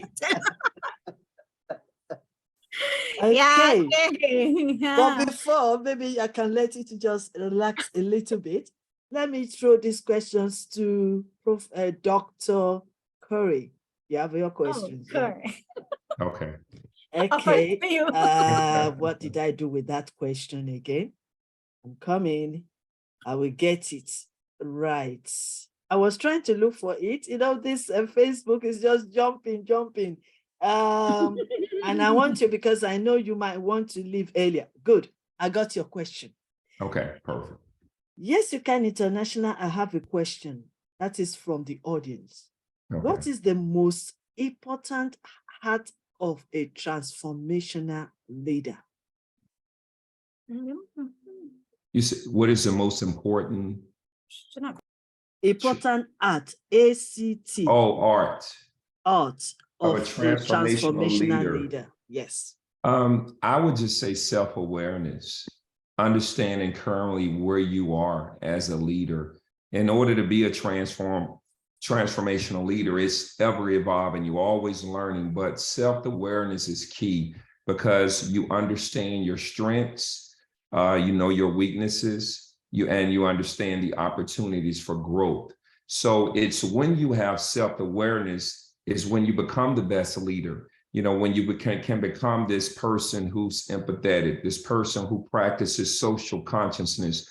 Okay. Yeah, okay. But before, maybe I can let you to just relax a little bit. Let me throw these questions to Dr. Curry. You have your questions. Oh, sure. Okay. Okay. For you. What did I do with that question again? I'm coming. I will get it right. I was trying to look for it. You know, this Facebook is just jumping. And I want to, because I know you might want to leave earlier. Good. I got your question. Okay, perfect. Yes, you can international. I have a question that is from the audience. Okay. What is the most important heart of a transformational leader? You said, what is the most important? Important art, ACT. Oh, art. Art of a a transformational leader. Yes. I would just say self-awareness, understanding currently where you are as a leader. In order to be a transformational leader, it's ever evolving. You're always learning, but self-awareness is key because you understand your strengths, you know your weaknesses, you understand the opportunities for growth. So it's when you have self-awareness is when you become the best leader. You know, when you can become this person who's empathetic, this person who practices social consciousness,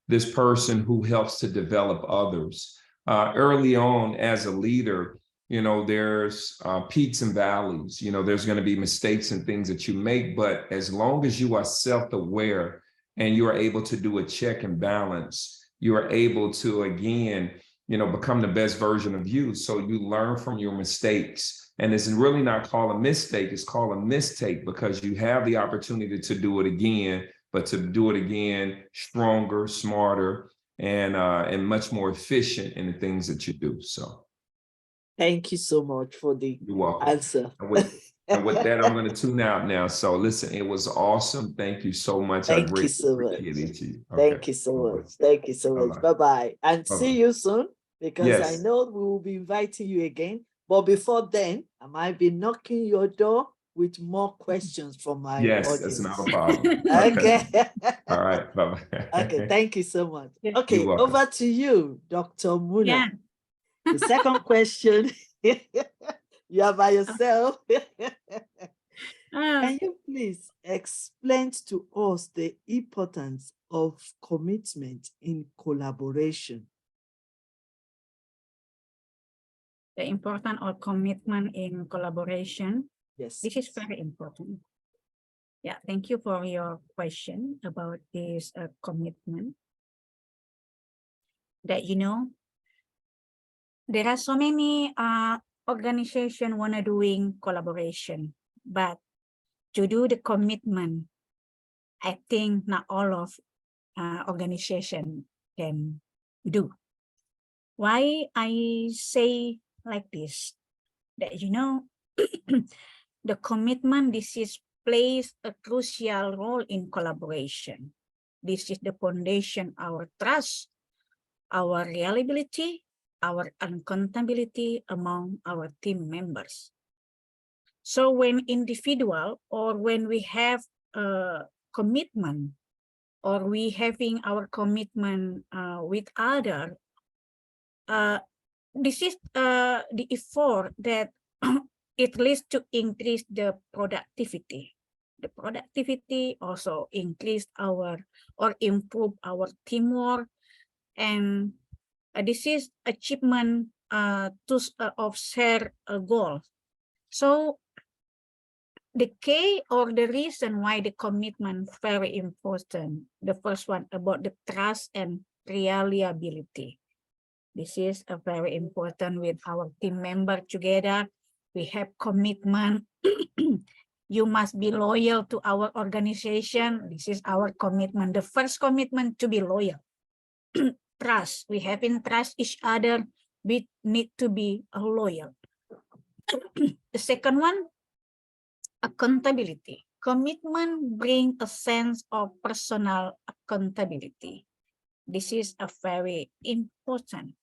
this person who helps to develop others. Early on as a leader, you know, there's peaks and valleys, you know, there's going to be mistakes and things that you make, but as long as you are self-aware and you are able to do a check and balance, you are able to, again, you know, become the best version of you. So you learn from your mistakes. And it's really not called a mistake, it's called a mistake because you have the opportunity to do it again, but to do it again stronger, smarter, and much more efficient in the things that you do. So thank you so much for the answer. And with that, I'm going to tune out now. So listen, it was awesome. Thank you so much. Thank you so much. Thank you so much. Thank you so much. Bye-bye. And see you soon, because I know we will be inviting you again. But before then, I might be knocking your door with more questions from my audience. That's not a problem. Okay. All right. Bye-bye. Okay. Thank you so much. Yeah. Okay. Over to you, Dr. Muna. Yeah. The second question, you are by yourself. Can you please explain to us the importance of commitment in collaboration? The importance of commitment in collaboration. Yes. This is very important. Yeah, thank you for your question about this commitment. That, you know, there are so many organizations wanna doing collaboration, but to do the commitment, I think not all of organization can do. Why I say like this? That, you know, the commitment, this is plays a crucial role in collaboration. This is the foundation, our trust, our reliability, our accountability among our team members. So when individual or when we have a commitment or we having our commitment with other, this is the effort that it leads to increase the productivity. The productivity also increase our or improve our teamwork, and this is achievement of share a goal. So the key or the reason why the commitment very important. The first one about the trust and reliability. This is a very important with our team member together. We have commitment. You must be loyal to our organization. This is our commitment. The first commitment to be loyal. Trust. We have in trust each other. We need to be loyal. The second one, accountability. Commitment brings a sense of personal accountability. This is a very important,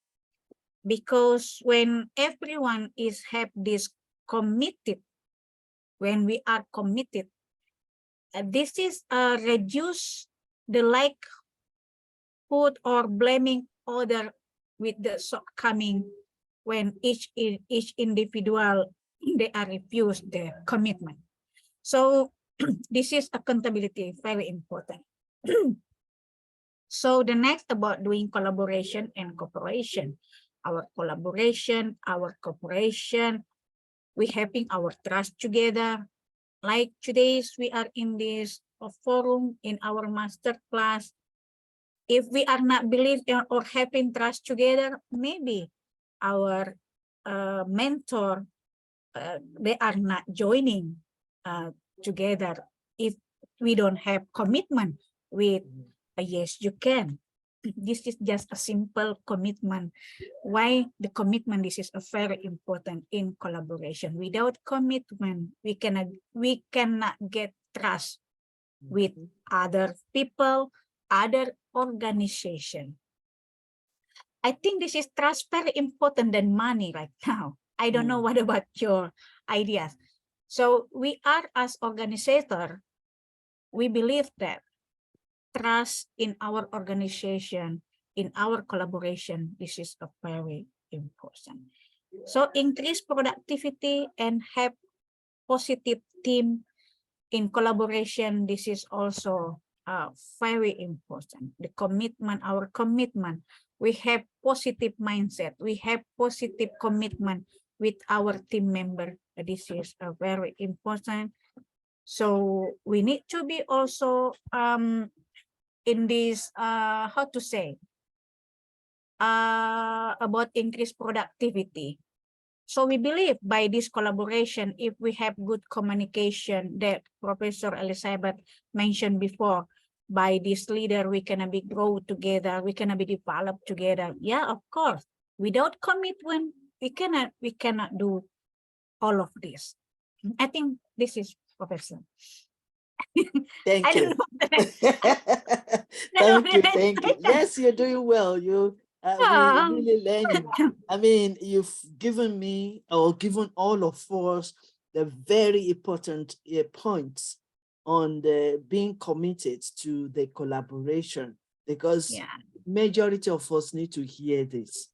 because when everyone is have this committed, this is reduce the likelihood or blaming other with the shortcoming when each individual they are refused the commitment. So this is accountability, very important. So the next about doing collaboration and cooperation. Our collaboration, our cooperation, we having our trust together. Like today's we are in this forum in our master class. If we are not believing or having trust together, maybe our mentor, they are not joining together if we don't have commitment with yes, you can. This is just a simple commitment. Why the commitment? This is a very important in collaboration. Without commitment, we cannot get trust with other people, other organization. I think this is trust very important than money right now. I don't know what about your ideas. So we are as organizer, we believe that trust in our organization, in our collaboration, this is a very important. So increase productivity and have positive team in collaboration. This is also very important. The commitment, our commitment, we have positive mindset, we have positive commitment with our team member. This is very important. So we need to be also in this how to say about increased productivity. So we believe by this collaboration, if we have good communication that Professor Elizabeth mentioned before, by this leader, we can be grow together, we can be developed together. Yeah, of course. Without commitment, we cannot do all of this. I think this is Professor. Thank you. Thank you. Yes, you're doing well. You we really learning. I mean, you've given me or given all of us the very important points on the being committed to the collaboration, because majority of us need to hear this,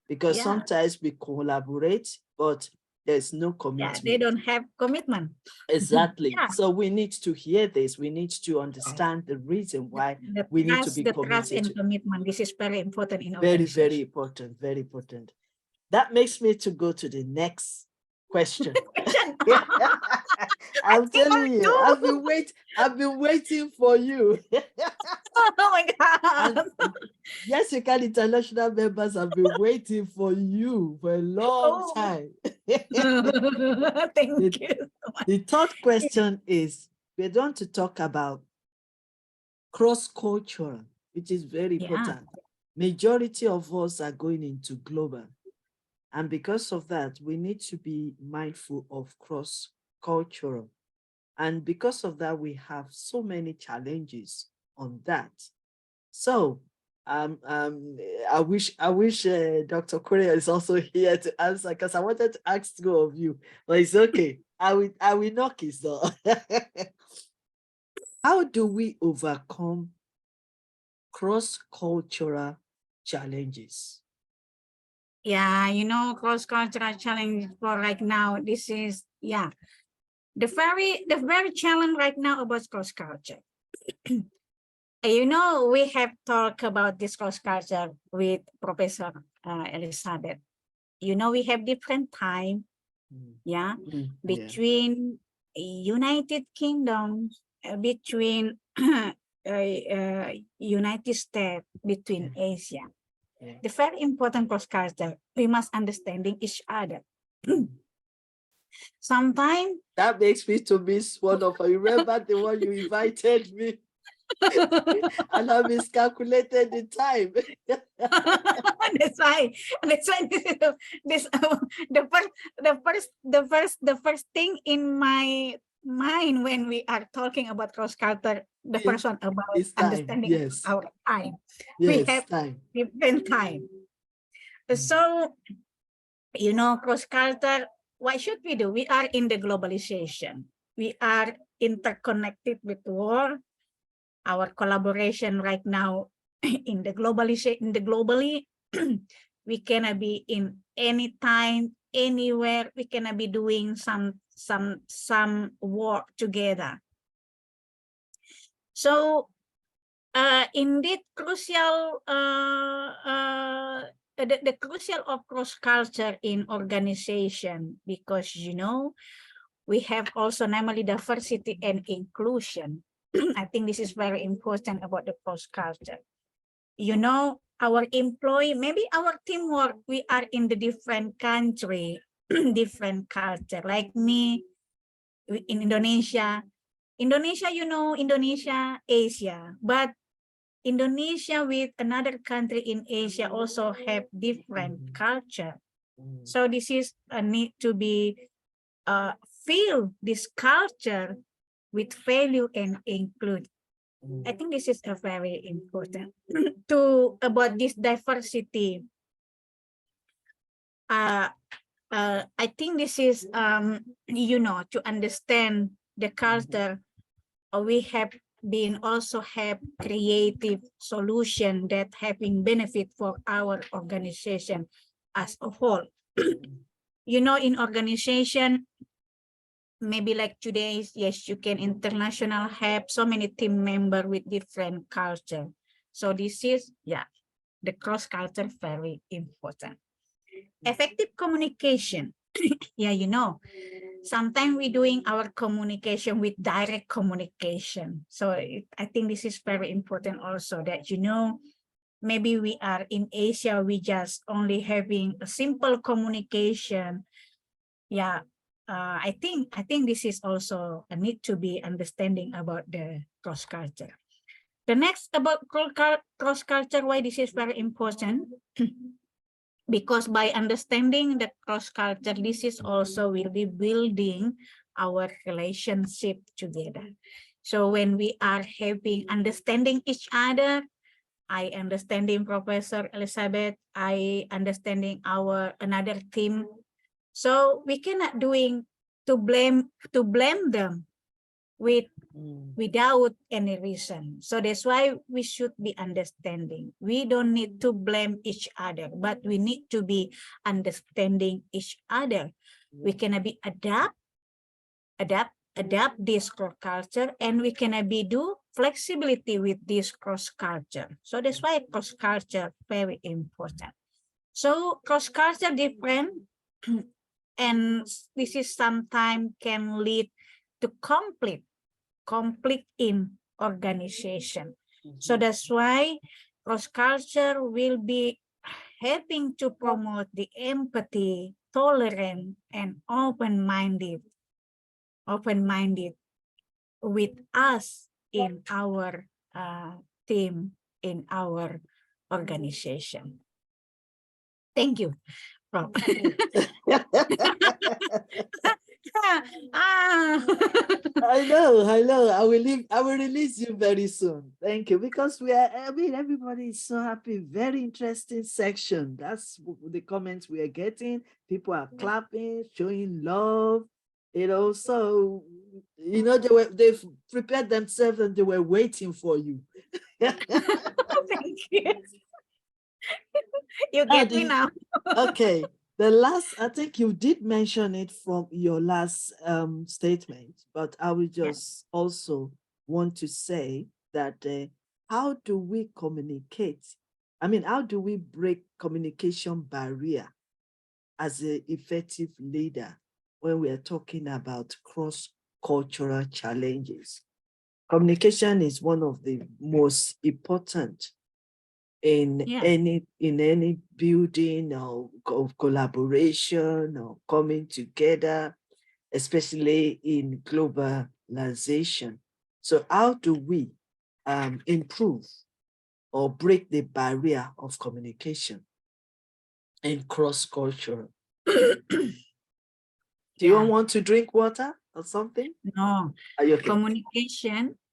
because sometimes we collaborate, but there's no commitment. They don't have commitment. Exactly. So we need to hear this. We need to understand the reason why we need to be committed. The trust and commitment. This is very important in our very, very important. Very important. That makes me to go to the next question. I'm telling you, I've been waiting for you. Oh my God. Yes, you can. International members have been waiting for you for a long time. Thank you so much. The third question is, we're going to talk about cross-cultural, which is very important. Majority of us are going into global. And because of that, we need to be mindful of cross-cultural. And because of that, we have so many challenges on that. So I wish Dr. Korea is also here to answer, because I wanted to ask two of you, but it's okay. I will knock his door. How do we overcome cross-cultural challenges? Yeah, you know, cross-cultural challenge for right now. This is the very challenge right now about cross-culture. You know, we have talked about this cross-culture with Professor Elizabeth. You know, we have different time, between United Kingdom, between United States, between Asia. The very important cross-culture, we must understanding each other. Sometimes that makes me to miss one of you. Remember the one you invited me? And I miscalculated the time. That's why the first thing in my mind when we are talking about cross-culture, the first one about understanding our time. We have different time. So, you know, cross-culture, what should we do? We are in the globalization. We are interconnected with the world. Our collaboration right now in the globalization, globally, we cannot be in any time, anywhere. We cannot be doing some work together. So indeed, crucial the crucial of cross culture in organization, because we have also namely diversity and inclusion. I think this is very important about the cross culture. Our employee, maybe our teamwork, we are in the different country, different culture. Like me in Indonesia, Indonesia, Asia, but Indonesia with another country in Asia also have different culture. So this is a need to be feel this culture with value and include. I think this is a very important to about this diversity. I think this is to understand the culture. We have been also have creative solution that having benefit for our organization as a whole. In organization, maybe like today's, yes, you can international have so many team member with different culture. So this is, the cross culture very important. Effective communication. Sometimes we're doing our communication with direct communication. So I think this is very important also that, maybe we are in Asia, we just only having a simple communication. I think this is also a need to be understanding about the cross culture. The next about cross culture, why this is very important. Because by understanding the cross culture, this is also will be building our relationship together. So when we are having understanding each other, I understanding Professor Elizabeth, I understanding our another team. So we cannot doing to blame them without any reason. So that's why we should be understanding. We don't need to blame each other, but we need to be understanding each other. We can be adapt this cross culture, and we can be do flexibility with this cross culture. So that's why cross culture very important. So cross culture different, and this is sometimes can lead to conflict in organization. So that's why cross culture will be helping to promote the empathy, tolerant, and open-minded with us in our team, in our organization. Thank you. I know. I will release you very soon. Thank you. Because everybody is so happy. Very interesting section. That's the comments we are getting. People are clapping, showing love. So they've prepared themselves and they were waiting for you. Thank you. You get me now. Okay. The last, I think you did mention it from your last statement, but I will just also want to say that how do we communicate? I mean, how do we break communication barrier as an effective leader when we are talking about cross-cultural challenges? Communication is one of the most important in any building or collaboration or coming together, especially in globalization. So how do we improve or break the barrier of communication in cross-culture? Do you want to drink water or something? No. Are you okay?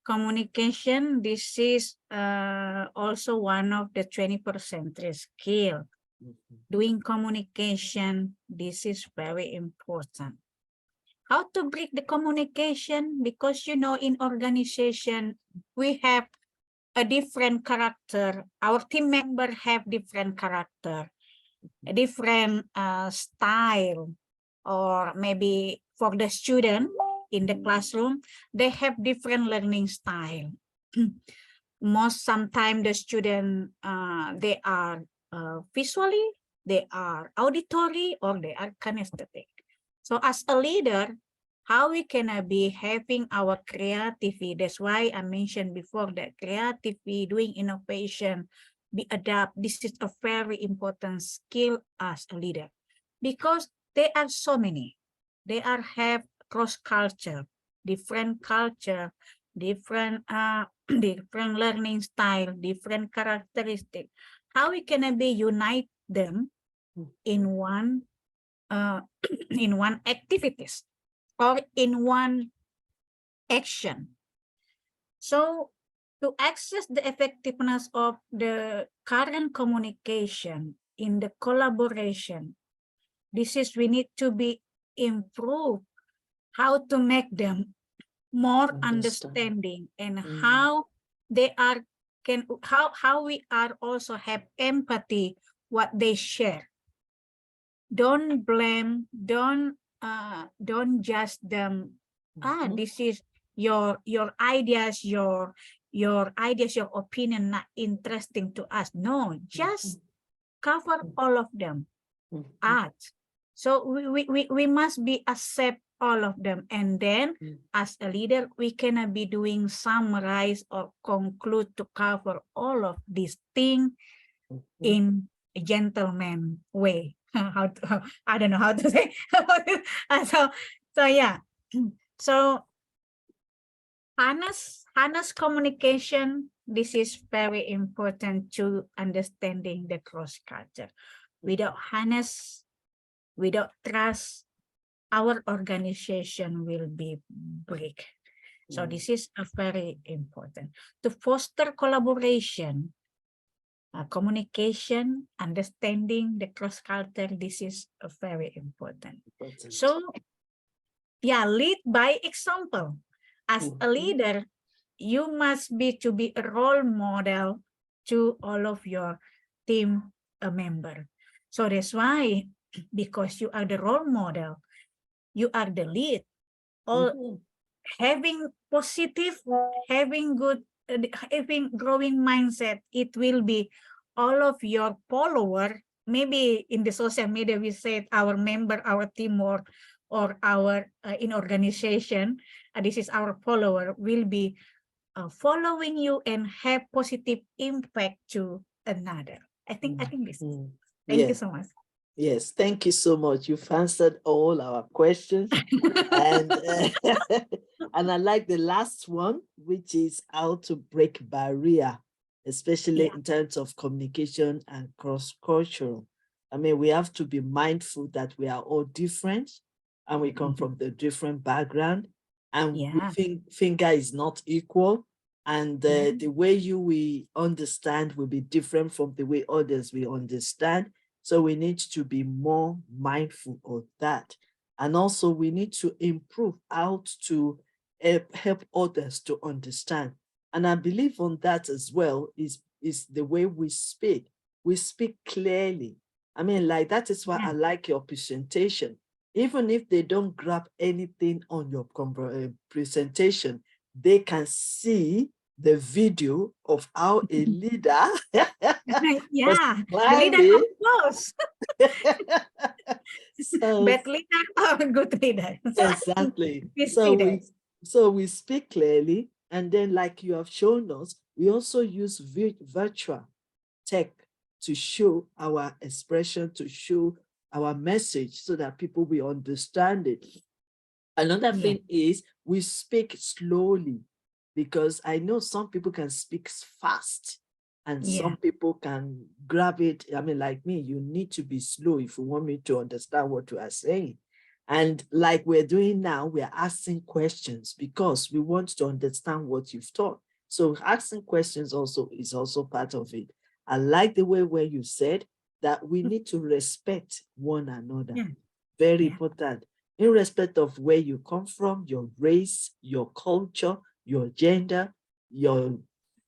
Communication, this is also one of the 21st century skill. doing communication. This is very important. How to break the communication? Because, you know, in organization, we have a different character. Our team member have different character, a different style, or maybe for the student in the classroom, they have different learning style. Sometimes the student, they are visually, they are auditory, or they are kinesthetic. So as a leader, how we can be having our creativity? That's why I mentioned before that creativity, doing innovation, be adapt. This is a very important skill as a leader, because there are so many. They are have cross culture, different culture, different different learning style, different characteristic. How we can be unite them in one in one activities or in one action. So to access the effectiveness of the current communication in the collaboration, this is we need to be improved how to make them more understanding and how they are how we are also have empathy what they share. Don't blame, don't judge them. This is your ideas, your ideas, your opinion not interesting to us. No, just cover all of them. So we must be accept all of them, and then as a leader we cannot be doing summarize or conclude to cover all of these things in a gentleman way. I don't know how to say. So yeah. So honest communication, this is very important to understanding the cross culture. Without honest, without trust, our organization will be break. So this is a very important to foster collaboration, communication, understanding the cross culture. This is a very important. So yeah, lead by example. As a leader, you must be a role model to all of your team member. So that's why, because you are the role model, you are the lead, or having positive, having good, having growing mindset, it will be all of your follower. Maybe in the social media, we said our member, our team, or our in organization, this is our follower, will be following you and have positive impact to another. I think this. Thank you so much. Yes, thank you so much. You've answered all our questions. And and I like the last one, which is how to break barrier, especially in terms of communication and cross-cultural. I mean, we have to be mindful that we are all different and we come from the different background, and we think finger is not equal. And the way we understand will be different from the way others will understand. So we need to be more mindful of that. And also we need to improve how to help others to understand. And I believe on that as well is the way we speak. We speak clearly. I mean, like, that is why I like your presentation. Even if they don't grab anything on your presentation, they can see the video of how a leader the leader, of course. Bad leader or good leader. Exactly. So we speak clearly, and then, like you have shown us, we also use virtual tech to show our expression, to show our message, so that people will understand it. Another thing is we speak slowly, because I know some people can speak fast and some people can grab it. I mean, like me, you need to be slow if you want me to understand what you are saying. And like we're doing now, we're asking questions because we want to understand what you've taught. So asking questions also is also part of it. I like the way where you said that we need to respect one another. Yeah. Very important. In respect of where you come from, your race, your culture, your gender, your,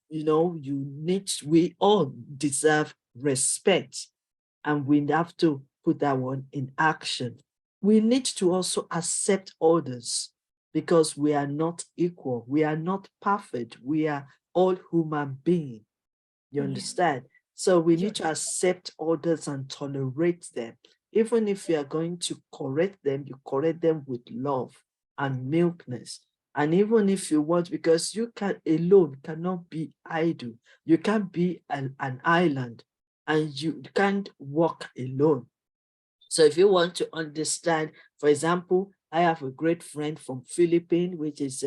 we all deserve respect, and we have to put that one in action. We need to also accept others, because we are not equal. We are not perfect. We are all human beings. You understand? So we need to accept others and tolerate them. Even if you are going to correct them, you correct them with love and milkness. And even if you want, because you cannot be idle. You can't be an island, and you can't walk alone. So if you want to understand, for example, I have a great friend from Philippines, which is,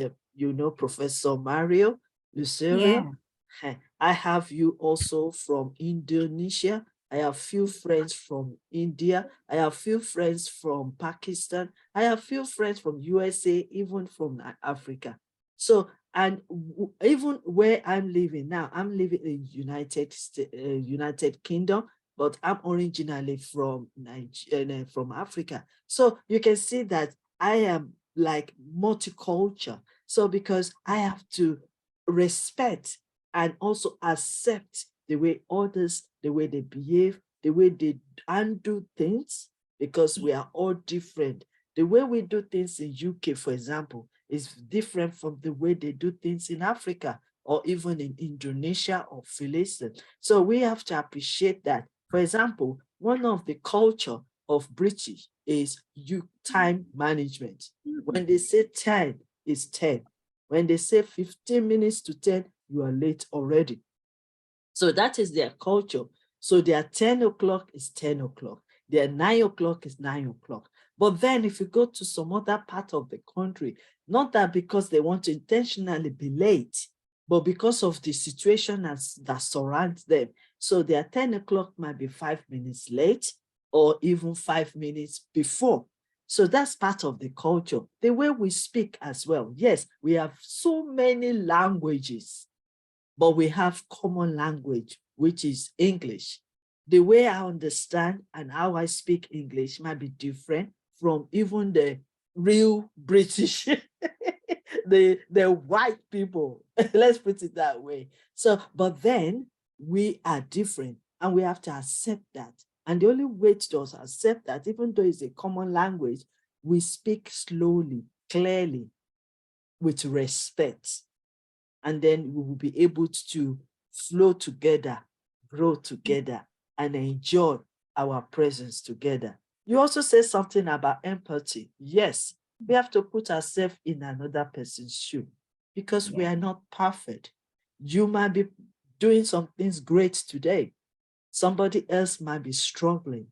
Professor Mario Lucerio. I have you also from Indonesia. I have few friends from India. I have few friends from Pakistan. I have few friends from USA, even from Africa. So, and even where I'm living now, I'm living in United Kingdom, but I'm originally from Nigeria, from Africa. So you can see that I am like multicultural. So because I have to respect and also accept the way others, the way they behave, the way they undo things, because we are all different. The way we do things in UK, for example, is different from the way they do things in Africa, or even in Indonesia or Philippines. So we have to appreciate that. For example, one of the culture of British is time management. When they say 10, it's 10. When they say 15 minutes to 10, you are late already. So that is their culture. So their 10 o'clock is 10 o'clock. Their 9 o'clock is 9 o'clock. But then if you go to some other part of the country, not that because they want to intentionally be late, but because of the situation that surrounds them. So their 10 o'clock might be 5 minutes late, or even 5 minutes before. So that's part of the culture. The way we speak as well. Yes, we have so many languages, but we have common language, which is English. The way I understand and how I speak English might be different from even the real British, the white people. Let's put it that way. So, but then we are different, and we have to accept that. And the only way to accept that, even though it's a common language, we speak slowly, clearly, with respect. And then we will be able to flow together, grow together, and enjoy our presence together. You also said something about empathy. Yes, we have to put ourselves in another person's shoe, because we are not perfect. You might be doing some things great today. Somebody else might be struggling.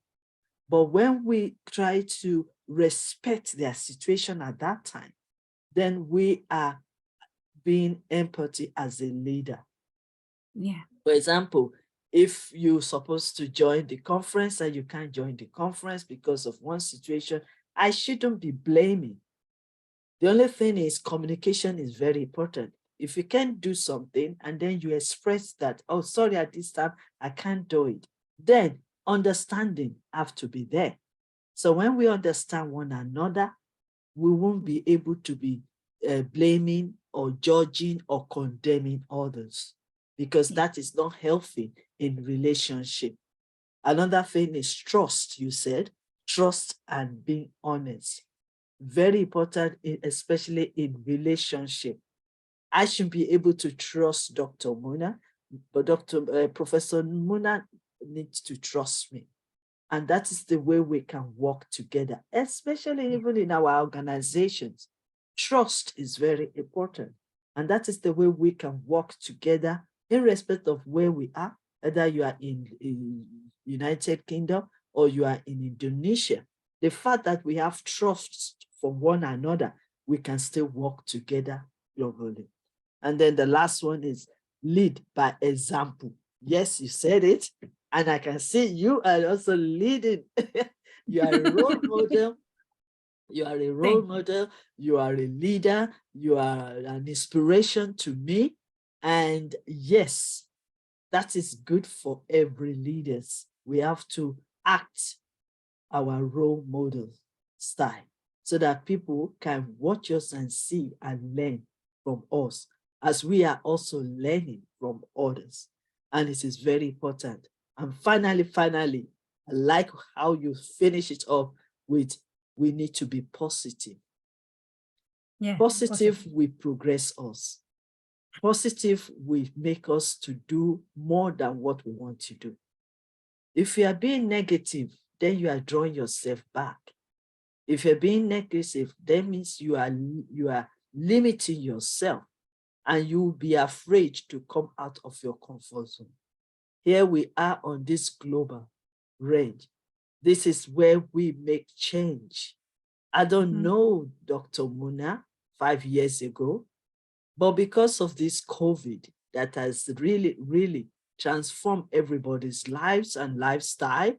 But when we try to respect their situation at that time, then we are being empathy as a leader. For example, if you're supposed to join the conference and you can't join the conference because of one situation, I shouldn't be blaming. The only thing is communication is very important. If you can't do something and then you express that, oh, sorry, at this time, I can't do it, then understanding have to be there. So when we understand one another, we won't be able to be blaming or judging or condemning others, because that is not healthy in relationship. Another thing is trust. You said trust and being honest. Very important, especially in relationship. I should be able to trust Dr. Muna, but Professor Muna needs to trust me. And that is the way we can work together, especially even in our organizations. Trust is very important. And that is the way we can work together in respect of where we are, whether you are in United Kingdom or you are in Indonesia. The fact that we have trust for one another, we can still work together globally. And then the last one is lead by example. Yes, you said it. And I can see you are also leading. You are a role model. You are a role model. You are a leader. You are an inspiration to me. And yes, that is good for every leaders. we have to act our role model style so that people can watch us and see and learn from us as we are also learning from others. And it is very important. And finally, I like how you finish it up with, we need to be positive. Yeah, Positive will progress us. Positive will make us to do more than what we want to do. If you are being negative, then you are drawing yourself back. If you're being negative, that means you are limiting yourself, and you will be afraid to come out of your comfort zone. Here we are on this global range. This is where we make change. I don't know Dr. Muna 5 years ago, but because of this COVID that has really, really transformed everybody's lives and lifestyle,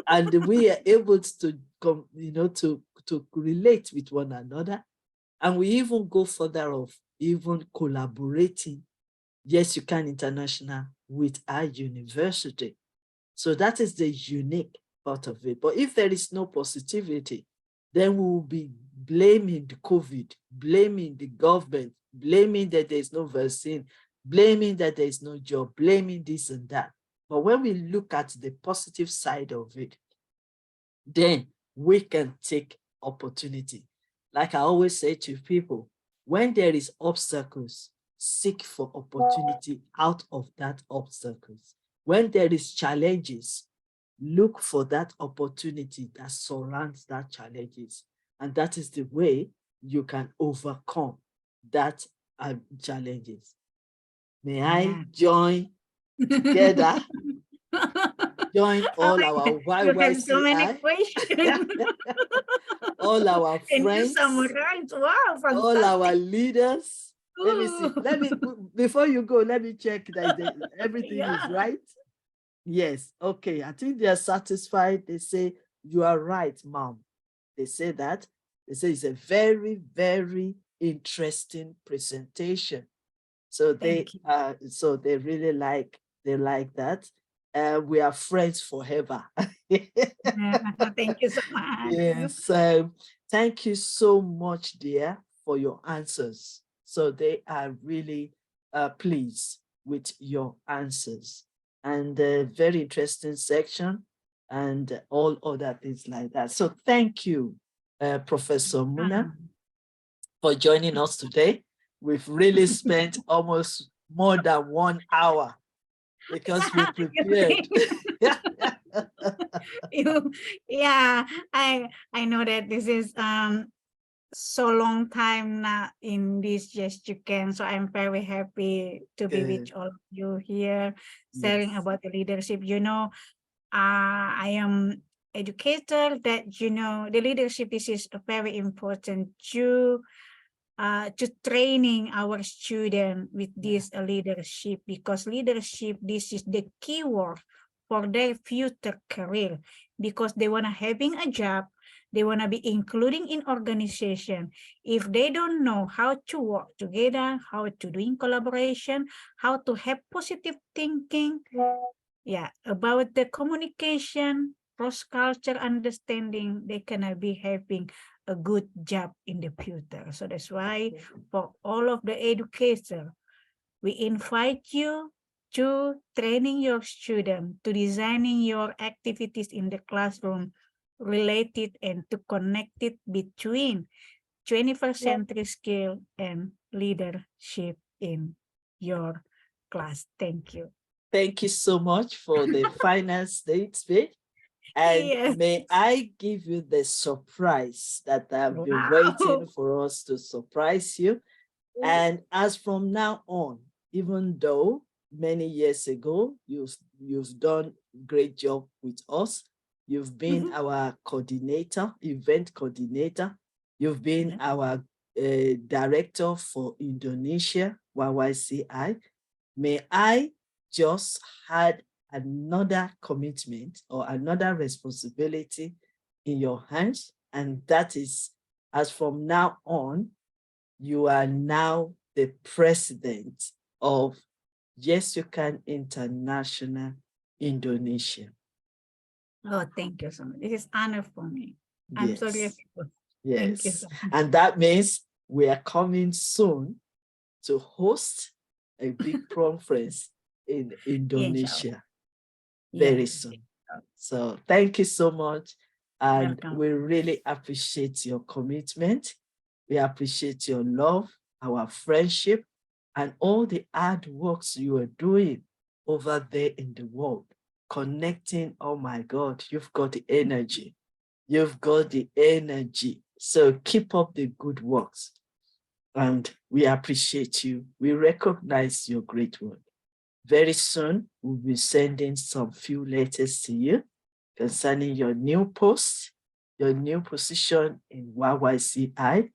and we are able to come, to relate with one another. And we even go further of even collaborating, Y.Y.C.I International, with our university. So that is the unique part of it. But if there is no positivity, then we will be blaming the COVID, blaming the government, blaming that there is no vaccine, blaming that there is no job, blaming this and that. But when we look at the positive side of it, then we can take opportunity. Like I always say to people, when there is obstacles, seek for opportunity out of that obstacles. When there is challenges, look for that opportunity that surrounds that challenges. And that is the way you can overcome that challenges. May I join together, join all our YYCI, all our friends, all our leaders. Let me see. Before you go, let me check that everything is right. Yes. Okay. I think they are satisfied. They say, you are right, Mom. They say that. They say it's a very, very interesting presentation. So they really like that. We are friends forever. Thank you so much. Yes. Thank you so much, dear, for your answers. So they are really pleased with your answers, and a very interesting section and all other things like that. So thank you, Professor Muna, for joining us today. We've really spent almost more than 1 hour because we prepared. Yeah, I know that this is so long time now in this Y.Y.C.I. So I'm very happy to be with all of you here, sharing about the leadership. I am educator that, the leadership, this is very important to training our student with this leadership, because leadership, this is the keyword for their future career, because they want to having a job, they want to be including in organization. If they don't know how to work together, how to do in collaboration, how to have positive thinking, about the communication, cross-culture understanding, they cannot be having a good job in the future. So that's why for all of the educators, we invite you to training your student, to designing your activities in the classroom related and to connect it between 21st century skill and leadership in your class. Thank you. Thank you so much for the final speech. And may I give you the surprise that I've been waiting for us to surprise you. And as from now on, even though many years ago, you've done a great job with us. You've been our coordinator, event coordinator. You've been our director for Indonesia, Y.Y.C.I. May I just add another commitment or another responsibility in your hands, and that is, as from now on, you are now the president of Y.Y.C.I International Indonesia. Oh, thank you so much. It is honor for me. I'm so grateful. Yes. Thank you so much. And that means we are coming soon to host a big conference in Indonesia very soon. So thank you so much. And Welcome. we really appreciate your commitment. We appreciate your love, our friendship, and all the hard works you are doing over there in the world, connecting. Oh my God, you've got the energy. You've got the energy. So keep up the good works. And we appreciate you. We recognize your great work. Very soon, we'll be sending some few letters to you concerning your new post, your new position in YYCI,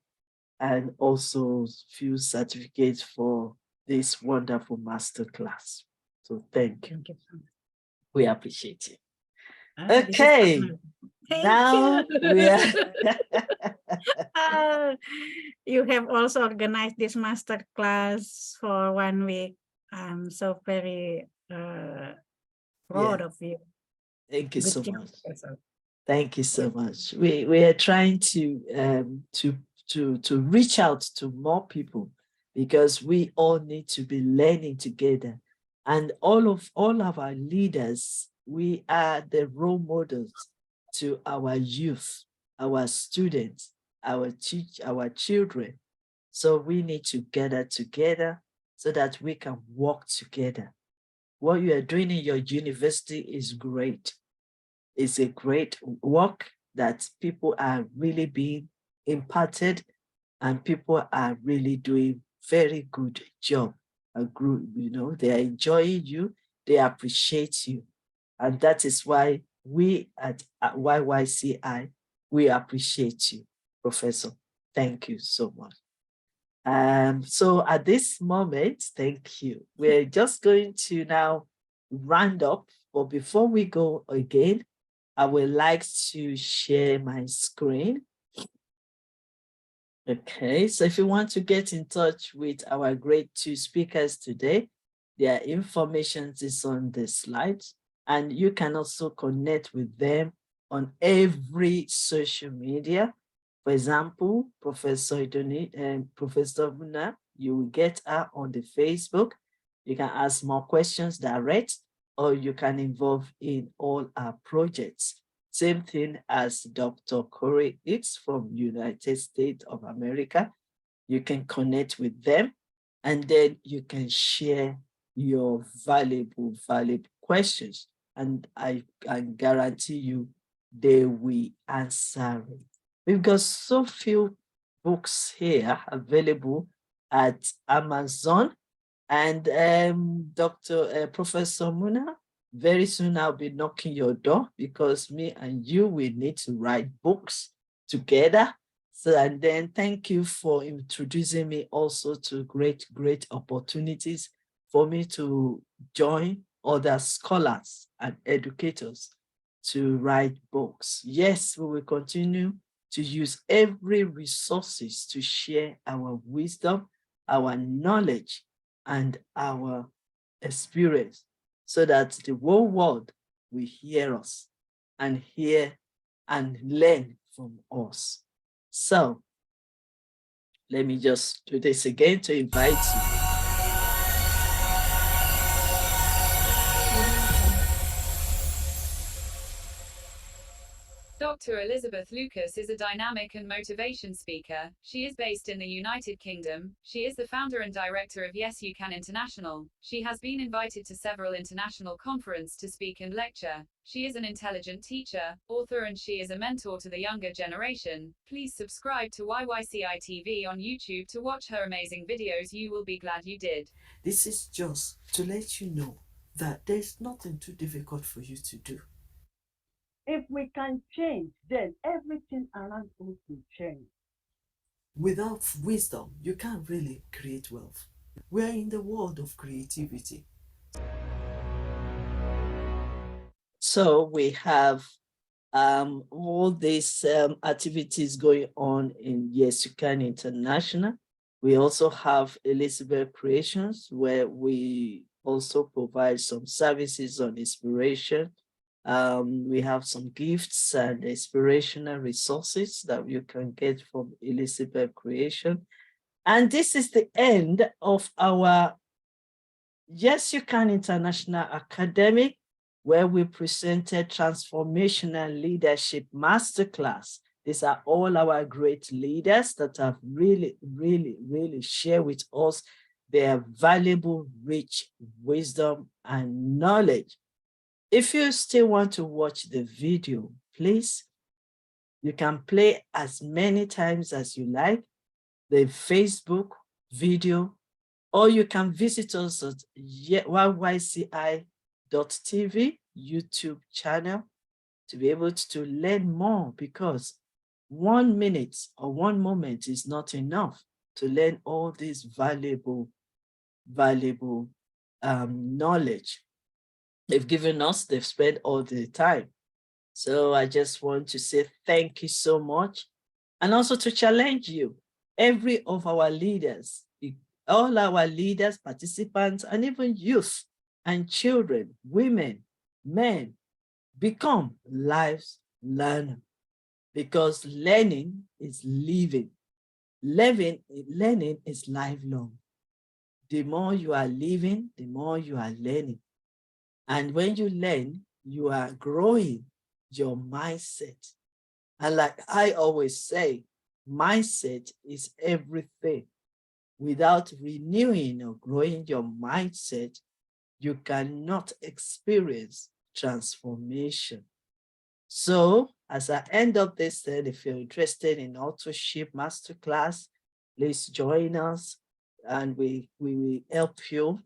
and also few certificates for this wonderful masterclass. So thank you. Thank you so much. We appreciate you. This is Okay, honor. Thank now you. we are You have also organized this master class for 1 week. I'm so very proud of you. Thank you Good so job, much. Professor. Thank you so much. We are trying to reach out to more people because we all need to be learning together. And all of our leaders, we are the role models to our youth, our students, our children. So we need to gather together so that we can work together. What you are doing in your university is great. It's a great work that people are really being imparted and people are really doing very good job. A group, they are enjoying you, they appreciate you. And that is why we at YYCI, we appreciate you, Professor. Thank you so much. So at this moment, thank you. We're just going to now round up, but before we go again, I would like to share my screen. Okay, so if you want to get in touch with our great 2 speakers today, their information is on the slides, and you can also connect with them on every social media. For example, Professor Idoni and Professor Muna, you will get her on the Facebook. You can ask more questions direct, or you can involve in all our projects. Same thing as Dr. Corey Hicks from United States of America. You can connect with them, and then you can share your valuable questions. And I can guarantee you they will answer it. We've got so few books here available at Amazon. And Professor Muna, very soon I'll be knocking your door because me and you will need to write books together. So, and then thank you for introducing me also to great opportunities for me to join other scholars and educators to write books. Yes, we will continue to use every resources to share our wisdom, our knowledge, and our experience so that the whole world will hear us and hear and learn from us. So let me just do this again to invite you. Dr. Elizabeth Lucas is a dynamic and motivation speaker. She is based in the United Kingdom. She is the founder and director of YYCI International. She has been invited to several international conferences to speak and lecture. She is an intelligent teacher, author, and she is a mentor to the younger generation. Please subscribe to YYCI TV on YouTube to watch her amazing videos. You will be glad you did. This is just to let you know that there's nothing too difficult for you to do. If we can change, then everything around us will change. Without wisdom, you can't really create wealth. We're in the world of creativity. So we have all these activities going on in Y.Y.C.I International. We also have Elizabeth Creations, where we also provide some services on inspiration. We have some gifts and inspirational resources that you can get from Elizabeth Creation. And this is the end of our Yes You Can International Academy, where we presented Transformational Leadership Masterclass. These are all our great leaders that have really shared with us their valuable, rich wisdom and knowledge. If you still want to watch the video, please, you can play as many times as you like, the Facebook video, or you can visit us at YYCI.tv YouTube channel to be able to learn more, because 1 minute or 1 moment is not enough to learn all this valuable knowledge they've given us. They've spent all the time. So I just want to say thank you so much, and also to challenge you, every of our leaders, all our leaders, participants, and even youth and children, women, men, become lives learner, because learning is living. Learning is lifelong. The more you are living, the more you are learning. And when you learn, you are growing your mindset. And like I always say, mindset is everything. Without renewing or growing your mindset, you cannot experience transformation. So as I end up this then, if you're interested in authorship masterclass, please join us, and we will help you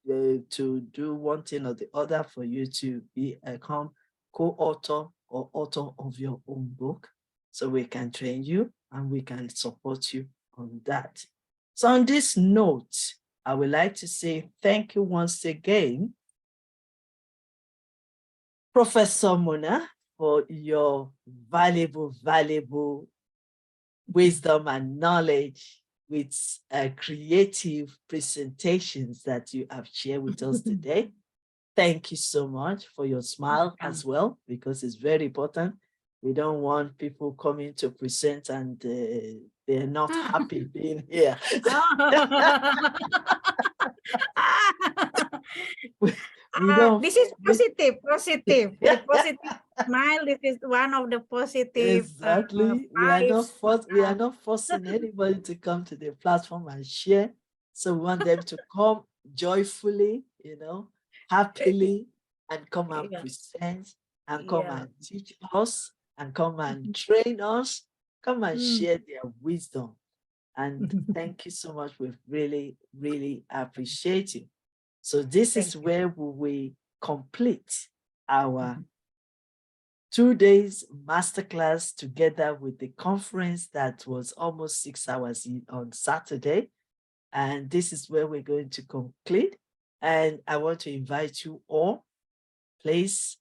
to do one thing or the other for you to become co-author or author of your own book, so we can train you and we can support you on that. So on this note, I would like to say thank you once again, Professor Mona, for your valuable wisdom and knowledge with creative presentations that you have shared with us today. Thank you so much for your smile as well, because it's very important. We don't want people coming to present and they're not happy being here. We don't. This is positive. The positive smile. This is one of the positive. Exactly. We are not forcing anybody to come to the platform and share. So we want them to come joyfully, happily, and come and present, and come and teach us, and come and train us, come and share their wisdom. And thank you so much. We really appreciate you. So this is where we complete our 2 days masterclass together with the conference that was almost 6 hours on Saturday. And this is where we're going to conclude. And I want to invite you all, please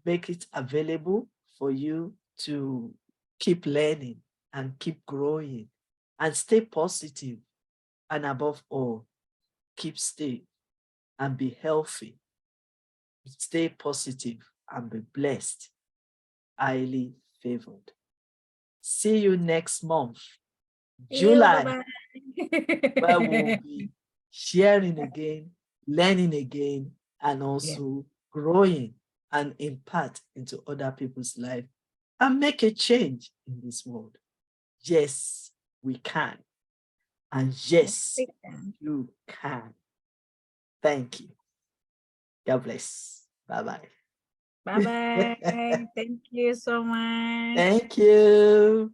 make it available for you to keep learning and keep growing and stay positive. And above all, keep stay and be healthy. Stay positive and be blessed, highly favored. See you next month, July, where we'll be sharing again, learning again, and also growing and impact into other people's life and make a change in this world. Yes, we can. And yes, you can. Thank you. God bless. Bye-bye. Bye-bye. Thank you so much. Thank you.